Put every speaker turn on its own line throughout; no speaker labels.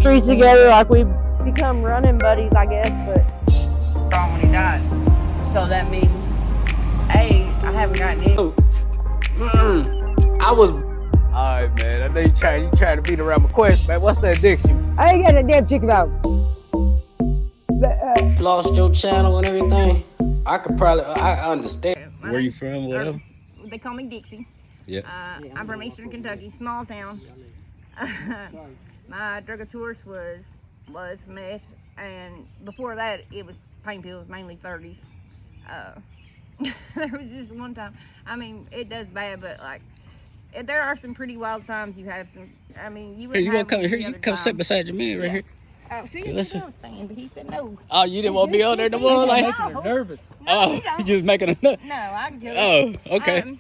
streets together, like we become running buddies, I guess, but
Wrong when he died. So that means, A, I haven't gotten it.
I was. Alright, man. I know you trying to beat around my question, man. What's that addiction?
I ain't got that damn chicken out.
Lost your channel and everything. I understand.
Where you from, whatever?
They call me Dixie.
Yeah.
I'm from Eastern Kentucky, small town. My drug of choice was meth, and before that it was pain pills, mainly 30s. There was this one time, I mean, it does bad, but like, there are some pretty wild times you have some, I mean, you wouldn't have
Here, you come sit beside your man right here.
See,
Listen.
I was saying, but he said no.
Oh, you didn't want to be on there no more? Like,
No.
Making her nervous.
No,
you was making a nut.
No, I can tell
Oh, okay.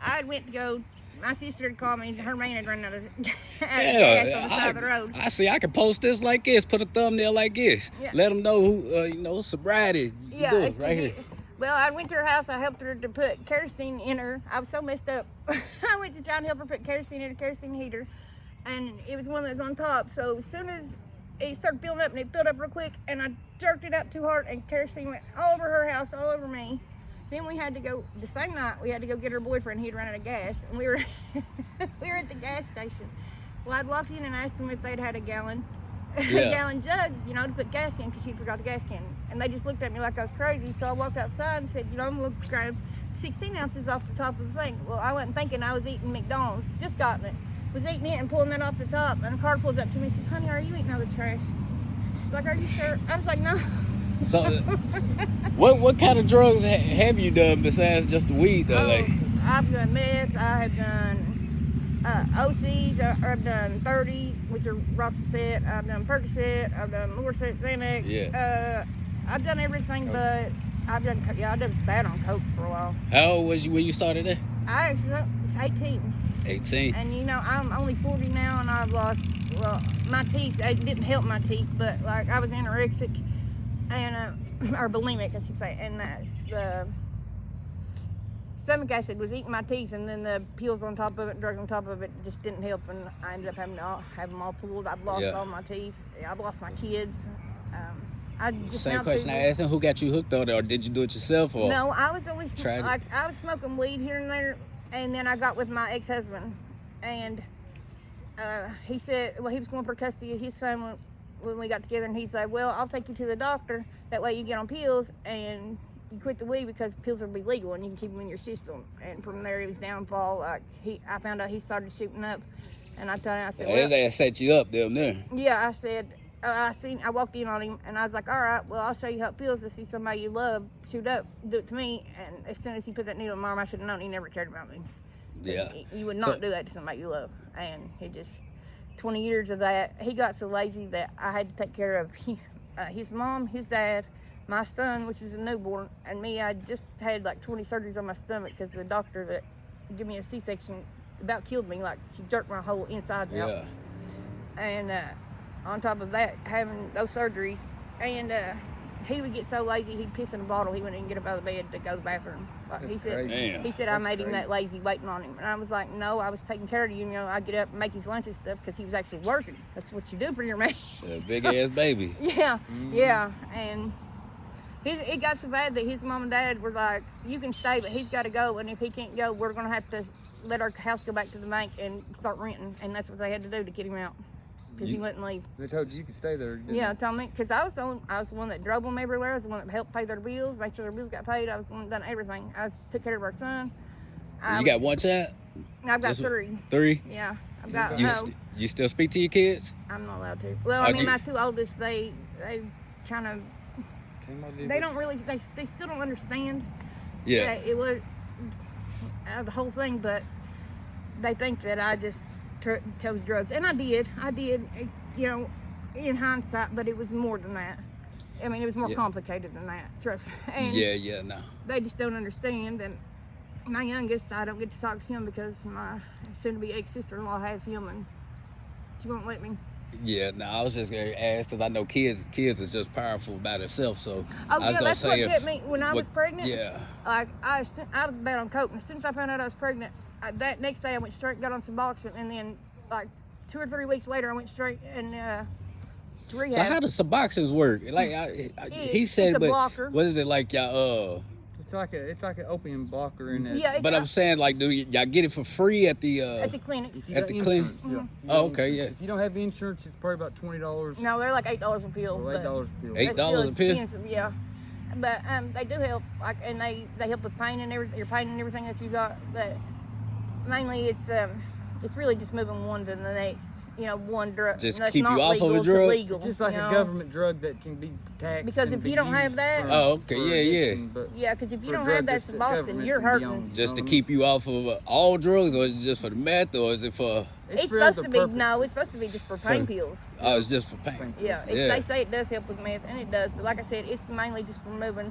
I went to go, my sister had called me, her man had run out of gas on the side of the road.
I see. I can post this like this, put a thumbnail like this.
Yeah.
Let them know who, sobriety.
Yeah,
Good, right here.
Well, I went to her house. I helped her to put kerosene in her. I was so messed up. I went to try and help her put kerosene in a kerosene heater, and it was one that was on top. So as soon as it started filling up, and it filled up real quick, and I jerked it up too hard, and kerosene went all over her house, all over me. Then we had to go, the same night, we had to go get her boyfriend. He'd run out of gas, and we were we were at the gas station. Well, I'd walked in and asked them if they'd had a gallon jug, to put gas in, because she forgot the gas can. And they just looked at me like I was crazy. So I walked outside and said, I'm going to grab 16 ounces off the top of the thing. Well, I wasn't thinking I was eating McDonald's, just gotten it. Was eating it and pulling that off the top. And a car pulls up to me and says, honey, are you eating all the trash? I was like, are you sure? I was like, no.
So, what kind of drugs have you done besides just the weed, though? Like,
I've done meth. I have done OCs. I've done 30s, which are Roxicet. I've done Percocet. I've done Lorcet, Xanax.
Yeah.
I've done everything, but I was bad on coke for a while.
how old was you when you started that?
I was 18.
18.
And I'm only 40 now, and I've lost, my teeth. It didn't help my teeth, but like I was anorexic and or bulimic, I should say, and the stomach acid was eating my teeth, and then the pills on top of it, drugs on top of it, just didn't help, and I ended up having to have them all pulled. I've lost all my teeth. I've lost my kids.
Same question I asked him. Who got you hooked on it, or did you do it yourself? Or
no, I was always
I
was smoking weed here and there, and then I got with my ex-husband, and he said, he was going for custody of his son when we got together, and he's like, well, I'll take you to the doctor. That way you get on pills and you quit the weed, because pills will be legal and you can keep them in your system. And from there, it was downfall. I found out he started shooting up, and I told him, I said,
his ass set you up down there.
yeah, I said, I walked in on him, and I was like, all right, well, I'll show you how it feels to see somebody you love shoot up, do it to me. And as soon as he put that needle in my arm, I should have known he never cared about me.
Yeah.
You would not do that to somebody you love. And he just, 20 years of that, he got so lazy that I had to take care of his mom, his dad, my son, which is a newborn, and me. I just had like 20 surgeries on my stomach because the doctor that gave me a C-section about killed me. Like, she jerked my whole insides out. And on top of that, having those surgeries, and he would get so lazy, he'd piss in a bottle. He wouldn't even get up out of bed to go to the bathroom. Like, he said I made him that lazy waiting on him. And I was like, no, I was taking care of you. I get up and make his lunch and stuff, because he was actually working. That's what you do for your man.
Big ass baby.
Yeah. And it got so bad that his mom and dad were like, you can stay, but he's got to go. And if he can't go, we're going to have to let our house go back to the bank and start renting. And that's what they had to do to get him out, because he wouldn't leave.
They told you could stay there.
Yeah, told me, because I was the one that drove them everywhere. I was the one that helped pay their bills, make sure their bills got paid. I was the one that done everything. I took care of our son.
You got one child?
I've got three.
3?
Yeah, I've got
You still speak to your kids?
I'm not allowed to. Well, I mean, my two oldest, they kind of, they don't really, they still don't understand.
Yeah.
It was the whole thing, but they think that I just chose drugs, and I did, in hindsight, but it was more than that. I mean, it was more complicated than that, trust me. And
no.
they just don't understand. And my youngest, I don't get to talk to him because my soon-to-be ex-sister-in-law has him, and she won't let me.
Yeah, no, I was just gonna ask, because I know kids is just powerful by themselves. So
that's what kept me when I was pregnant.
Yeah.
Like I was bad on coke, and as soon as I found out I was pregnant, that next day I went straight, got on Suboxone, and then like 2 or 3 weeks later I went straight and rehab.
So how does Suboxones work? Like he said,
it's a
but
blocker.
what is it like, y'all?
It's like an opium blocker in it.
Yeah,
But I'm saying, like, do y'all get it for free at the
clinics.
If you
at
got
the clinic?
insurance, yeah.
Oh, okay, yeah.
If you don't have insurance, it's probably about $20.
No, they're like $8 a pill.
Or $8 a pill.
$8 a pill?
Yeah, but they do help. Like, and they help with pain and your pain and everything that you got. But mainly, it's really just moving one to the next. You know, one drug.
Just
that's
keep
not
you off of a
legal to
drug?
legal,
It's just like a government drug that can be taxed.
Because
and
if
be
you don't have
used
that-
for-
Oh, okay,
for
yeah,
addiction, but
Yeah, because if you
for a
don't
drug
have that
that's the
Suboxone,
government
you're
can be
hurting.
on.
just to keep you off of all drugs, or is it just for the meth, or is it for?
It's
for
supposed
other
to be
purposes.
no, it's supposed to be just for pain pills.
Oh, it's just for pain.
Yeah, they say it does help with meth, and it does. But like I said, it's mainly just for moving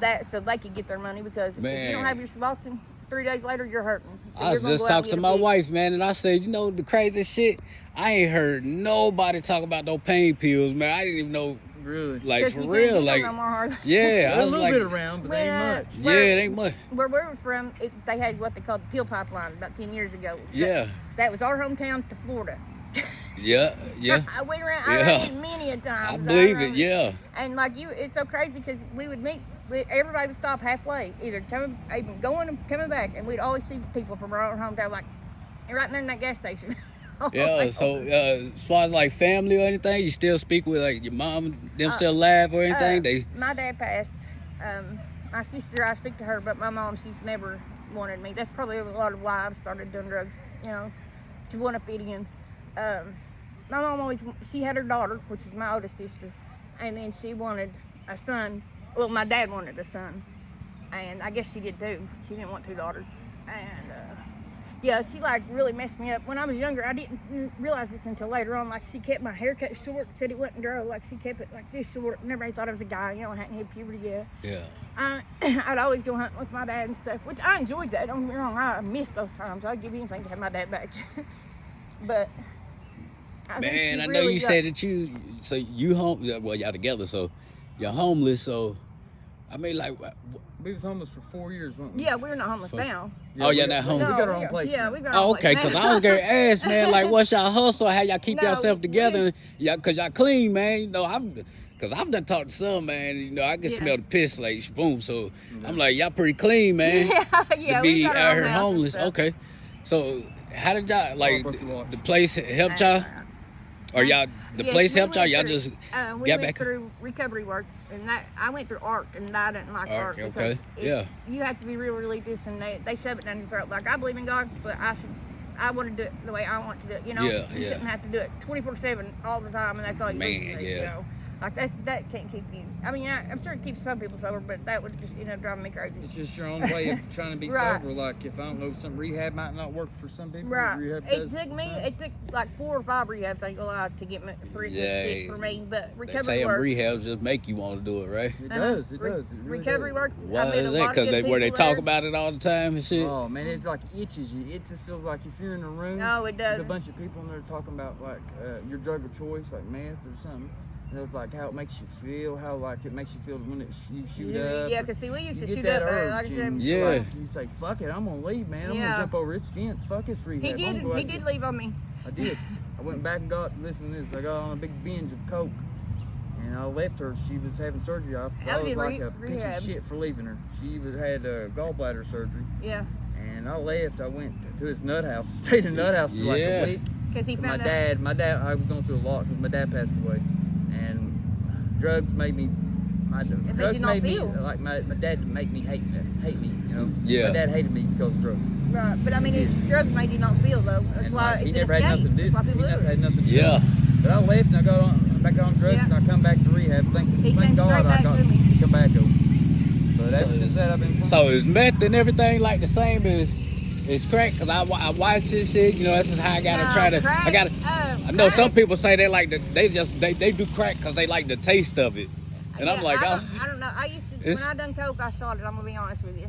that so they can get their money. Because if you don't have your Suboxone, 3 days later you're hurting. So
I was just talking to my wife, man, and I said, you know, the craziest shit. I ain't heard nobody talk about no pain pills, man. I didn't even know,
Really?
like, for real, like,
no more hard.
yeah,
There's
I
a
was
little
like,
bit around, but they ain't much.
yeah, it ain't much.
Where we were from, they had what they called the pill pipeline about 10 years ago.
Yeah,
That was our hometown to Florida.
yeah.
I went around, I
Yeah.
ran it many a time.
I believe it, yeah.
And like it's so crazy because we would meet, everybody would stop halfway, either even going and coming back, and we'd always see people from our own hometown, like right there in that gas station.
Yeah, so as far as like family or anything, you still speak with like your mom, them still alive or anything?
My dad passed. My sister, I speak to her, but my mom, she's never wanted me. That's probably a lot of why I started doing drugs. You know, she wanted to fit in. My mom she had her daughter, which is my oldest sister, and then she wanted a son. Well, my dad wanted a son, and I guess she did too. She didn't want 2 daughters, and yeah, she like really messed me up. When I was younger, I didn't realize this until later on. Like, she kept my hair cut short, said it wouldn't grow. Like, she kept it like this short. And everybody thought I was a guy, you know, I hadn't hit puberty yet.
Yeah.
I'd always go hunting with my dad and stuff, which I enjoyed that. Don't get me wrong, I missed those times. I'd give anything to have my dad back. But
man, I know you said that you home. Well, y'all together, so you're homeless. So I mean, like,
we was homeless for 4 years, weren't we?
Yeah, we're not homeless now.
Oh, you're not homeless.
We got our own place.
Yeah,
now.
we got our
Oh,
own
okay,
place.
because I was gonna ask, man, like, what's y'all hustle? How y'all keep
No,
yourself together? Yeah, because y'all clean, man. You know, because I've done talked to some, man. You know, I can smell the piss, like, boom. So I'm like, y'all pretty clean, man.
Yeah,
to
we
be
got our
out
own
here
house and
homeless.
stuff.
Okay, so how did y'all like
Broken
the place helped y'all? Or y'all, the
Yes,
place
we
helped y'all?
went
Y'all
through-
just
we
got
went
back?
through Recovery Works, and that I went through ARC, and I didn't like ARC
ARC,
because
okay,
you have to be real religious, and they shove it down your throat. Like, I believe in God, but I want to do it the way I want to do it. You know,
Yeah,
you
yeah.
shouldn't have to do it 24/7 all the time, and that's all you
Man,
listen to.
yeah.
You know, like that can't keep you. I mean, I'm sure it keeps some people sober, but that would just end up driving me crazy.
It's just your own way of trying to be
Right.
sober. Like, if I don't know, some rehab might not work for some people.
Right.
Rehab
It
does
took
for
me.
some.
It took like 4 or 5 rehabs. I ain't gonna lie, to get me for it to stick for me. But
They
Recovery
say them
Works.
rehabs just make you want to do it, right?
It does. It does. It really
Recovery
does.
Works.
Why
I met
is
a
that?
lot of
Because
good
where they
people
talk
there.
about it all the time and shit.
Oh man, it's like itches you. It just feels like if you're in a room
No, it
with
doesn't.
a bunch of people and they're talking about like your drug of choice, like meth or something. And it's like how it makes you feel, how like it makes you feel when you shoot up.
Yeah, because see, we used
You
to
get
shoot
that
up.
urge,
Like I said,
and
Yeah.
like, you say, "Fuck it, I'm gonna leave, man. I'm
Yeah.
gonna jump over this fence. Fuck this rehab."
he
I'm
did.
gonna go out
He
and
did
get-"
leave on me.
I did. I went back and listen to this. I got on a big binge of coke, and I left her. She was having surgery. I
I was
was
in
like a piece
rehab.
of shit for leaving her. She had gallbladder surgery.
Yeah,
And I left. I went to his nut house. Stayed in nut house for like
Yeah.
a week.
because he
My
found out.
dad. I was going through a lot because my dad passed away, and drugs made me.
made
Drugs
you not
made me
feel.
like my dad made me hate me. You know.
Yeah.
My dad hated me because of drugs.
Right, but I mean,
He
it's
did.
drugs made you not feel though. That's
And
why
like, he
it's
never
an
had
escape.
nothing to do.
That's why
He
people
never
do
had
it.
nothing to do.
Yeah.
But I left and I got back on drugs
Yeah.
and I come back to rehab. Thank
came
God
straight
I
back
got
to me.
tobacco. But ever
So-
since that I've been.
So is meth and everything like the same as crack? Because I watch this shit, you know, that's just how I gotta try to.
Crack,
I gotta. I know some
crack.
people say they like they do crack because they like the taste of it, and I'm
Yeah,
like,
I don't know. I used to
It's-
when I done coke, I shot it. I'm gonna be honest with you.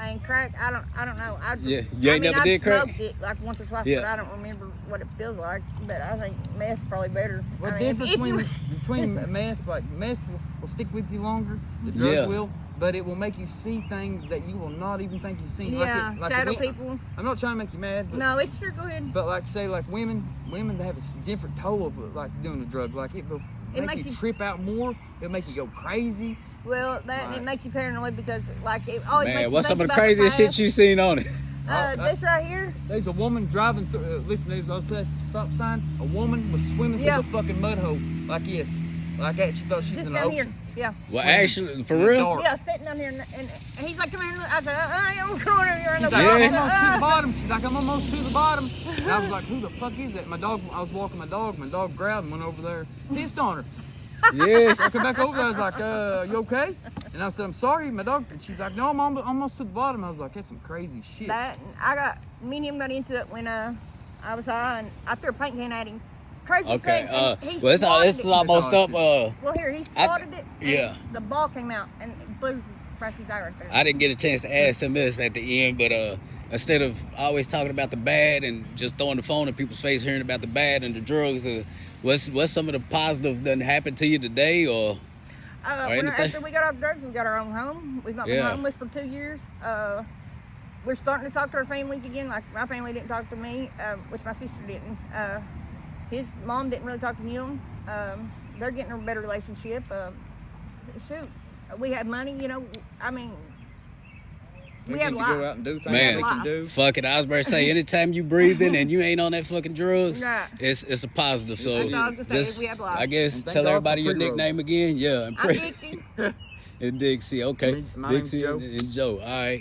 And crack, I don't know.
Yeah, you ain't never
I've
did crack?
smoked it like once or twice,
Yeah.
but I don't remember what it feels like. But I think meth's probably better.
What
I mean,
difference
if you-
between meth, like meth will will stick with you longer. The drug
Yeah.
will. But it will make you see things that you will not even think you've seen.
Yeah, shadow
women-
people.
I'm not trying to make you mad. But,
No, it's true. Go ahead.
But like say like women they have a different toll of like doing the drug. Like it will make
makes
you
you-
trip out more. It'll make you go crazy.
Well,
Right.
it makes you paranoid because like it always makes
Man,
you
what's
think
some of the
about
craziest
past.
shit you seen on it?
This right here.
There's a woman driving through. Listen, there's also at the stop sign. A woman was swimming
Yeah.
through the fucking mud hole like this, like that. She thought she was
Just
in the
down
ocean.
here. Yeah.
Well,
Swimming
actually, for
in the
real?
dark.
Yeah, sitting down here, and he's like, "Come here." I said, "I don't come over here."
She's like,
Yeah.
I'm almost to the bottom. She's like, I'm almost to the bottom. And I was like, who the fuck is that? My dog, I was walking my dog. My dog growled and went over there, pissed on her.
Yeah.
I come back over there. I was like, you okay? And I said, I'm sorry, my dog. And she's like, no, I'm almost to the bottom. I was like, that's some crazy shit.
Me and him got into it when I was high, and I threw a paint can at him. Crazy
Okay.
thing. And he
Well,
swatted
this is
it.
almost up.
Well, here he swatted it. And
yeah.
The ball came out and it blew his eye right there.
I didn't get a chance to ask him this at the end, but instead of always talking about the bad and just throwing the phone in people's face, hearing about the bad and the drugs, what's some of the positive that happened to you today, or anything?
After we got off drugs, we got our own home. We've not been
Yeah.
homeless for 2 years. We're starting to talk to our families again. Like my family didn't talk to me, which my sister didn't. His mom didn't really talk to him. They're getting a better relationship. Shoot, we had money. You know, I mean, we had
to
life.
go out and do things
Man.
they can do.
fuck it? I was about to say, anytime you breathing and you ain't on that fucking drugs,
Right.
it's a positive. So
That's all I was gonna say,
just,
we have life.
I guess,
And thank
tell
God
everybody
for
your
pre-rolls.
nickname again. Yeah, and
I'm Dixie.
and Dixie. Okay,
My name's
Dixie
Joe.
and Joe. All right.